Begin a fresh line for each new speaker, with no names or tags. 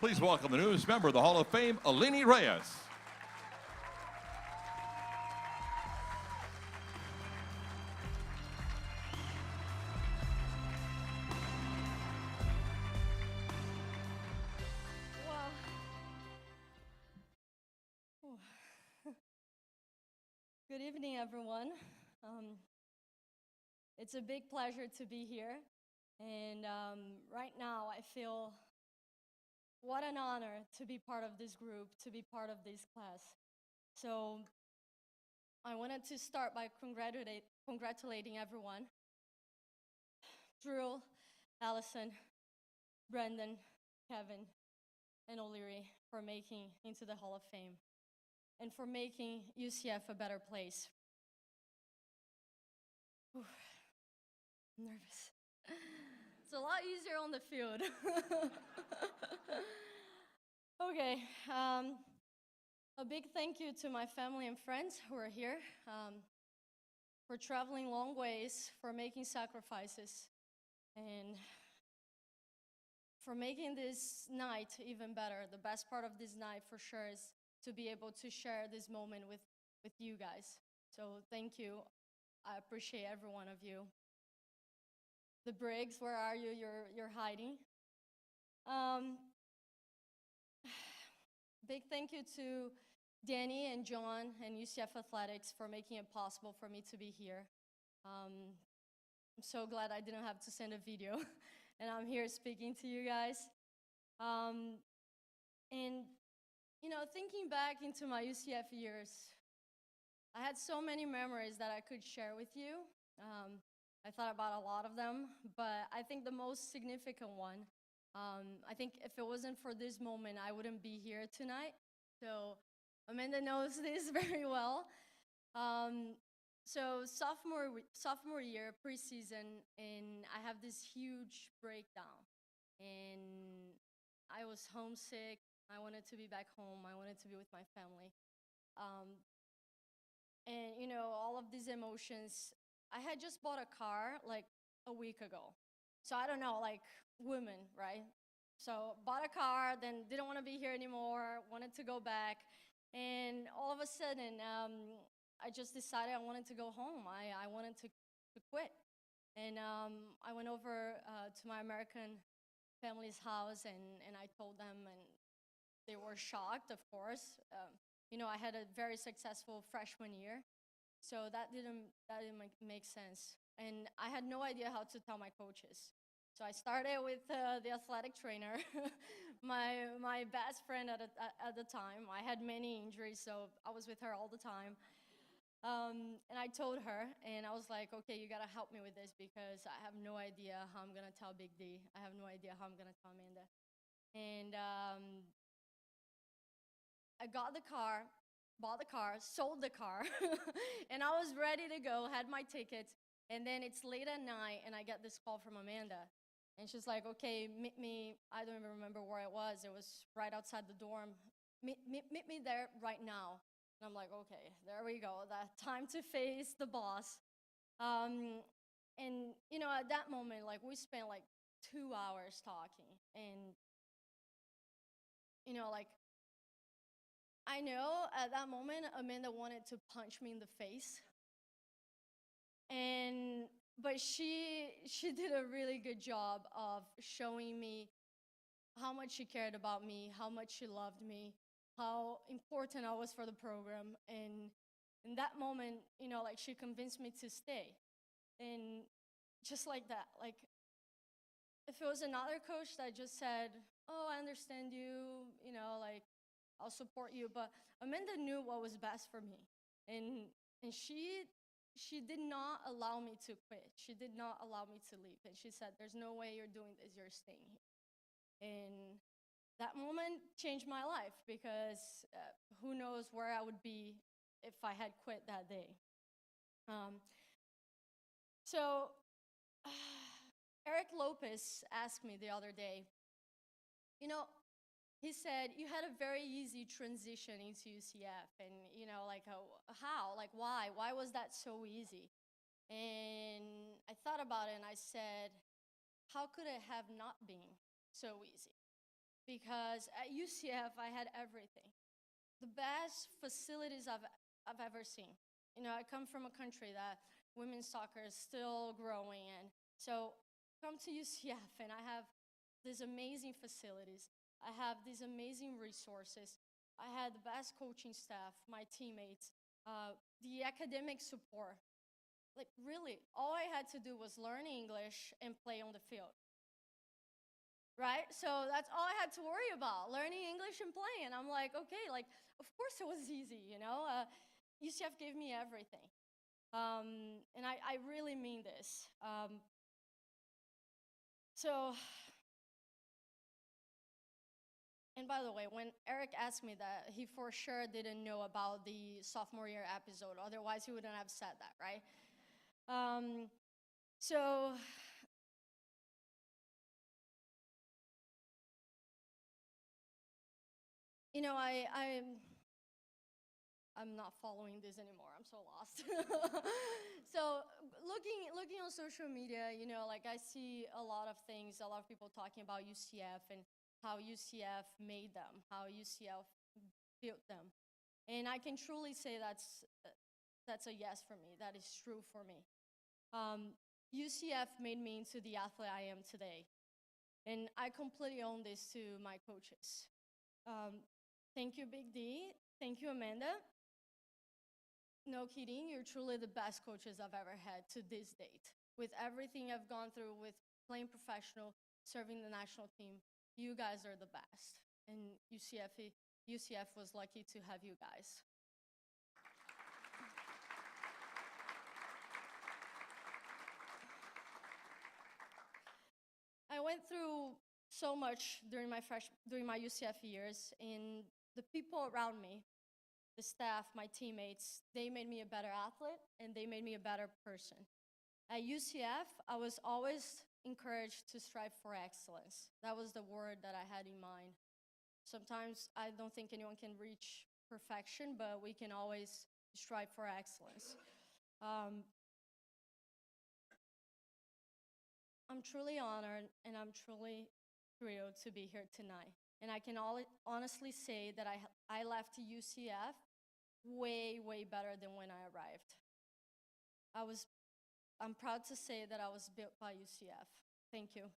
Please welcome the newest member of the Hall of Fame, Aline Reis.
Good evening, everyone. It's a big pleasure to be here. And right now, I feel what an honor to be part of this group, to be part of this class. So I wanted to start by congratulating everyone. Drew, Allison, Brendan, Kevin, and O'Leary for making into the Hall of Fame and for making UCF a better place. Whew. I'm nervous. It's a lot easier on the field. Okay, a big thank you to my family and friends who are here for traveling long ways, for making sacrifices, and for making this night even better. The best part of this night for sure is to be able to share this moment with you guys. So thank you. I appreciate every one of you. The Briggs, where are you? You're hiding. Big thank you to Danny and John and UCF Athletics for making it possible for me to be here. I'm so glad I didn't have to send a video and I'm here speaking to you guys. And you know, thinking back into my UCF years, I had so many memories that I could share with you. I thought about a lot of them, but I think the most significant one, I think if it wasn't for this moment, I wouldn't be here tonight. So Amanda knows this very well. So sophomore year, preseason, and I have this huge breakdown. And I was homesick. I wanted to be back home. I wanted to be with my family. And you know, all of these emotions, I had just bought a car like a week ago. So I don't know, like women, right? So bought a car, then didn't want to be here anymore, wanted to go back. And all of a sudden, I just decided I wanted to go home. I wanted to quit. And I went over to my American family's house and I told them, and they were shocked, of course. You know, I had a very successful freshman year. So that didn't make sense. And I had no idea how to tell my coaches. So I started with the athletic trainer, my best friend at the time. I had many injuries, so I was with her all the time. And I told her, and I was like, okay, you gotta help me with this because I have no idea how I'm gonna tell Big D. I have no idea how I'm gonna tell Amanda. And I got the car, bought the car, sold the car, and I was ready to go, had my tickets, and then it's late at night, and I get this call from Amanda. And she's like, okay, meet me, I don't even remember where it was right outside the dorm. Meet me there right now. And I'm like, okay, there we go, that time to face the boss. And you know, at that moment, like we spent like 2 hours talking, and you know, like, I know at that moment, Amanda wanted to punch me in the face. But she did a really good job of showing me how much she cared about me, how much she loved me, how important I was for the program. And in that moment, you know, like she convinced me to stay. And just like that, like if it was another coach that just said, oh, I understand you, you know, like I'll support you, but Amanda knew what was best for me. And she did not allow me to quit. She did not allow me to leave. And she said, there's no way you're doing this, you're staying here. And that moment changed my life because who knows where I would be if I had quit that day. So Eric Lopez asked me the other day, you know, he said, you had a very easy transition into UCF, and you know, like how, like why was that so easy? And I thought about it and I said, how could it have not been so easy? because at UCF I had everything. The best facilities I've ever seen. You know, I come from a country that women's soccer is still growing in. So come to UCF and I have these amazing facilities. I have these amazing resources. I had the best coaching staff, my teammates, the academic support. Like really, all I had to do was learn English and play on the field. Right? So that's all I had to worry about, learning English and playing. I'm like, okay, like, of course it was easy, you know? UCF gave me everything. And I really mean this. So, and by the way, when Eric asked me that, he for sure didn't know about the sophomore year episode. Otherwise, he wouldn't have said that, right? So, you know, I'm not following this anymore. I'm so lost. So looking on social media, you know, like I see a lot of things, a lot of people talking about UCF and how UCF made them, how UCF built them. And I can truly say that's a yes for me. That is true for me. UCF made me into the athlete I am today. And I completely owe this to my coaches. Thank you, Big D. Thank you, Amanda. No kidding, you're truly the best coaches I've ever had to this date. With everything I've gone through with playing professional, serving the national team, you guys are the best. And UCF was lucky to have you guys. I went through so much during my UCF years, and the people around me, the staff, my teammates, they made me a better athlete and they made me a better person. At UCF, I was always encouraged to strive for excellence. That was the word that I had in mind. Sometimes I don't think anyone can reach perfection, but we can always strive for excellence. I'm truly honored and I'm truly thrilled to be here tonight. And I can honestly say that I left UCF way, way better than when I arrived. I'm proud to say that I was built by UCF. Thank you.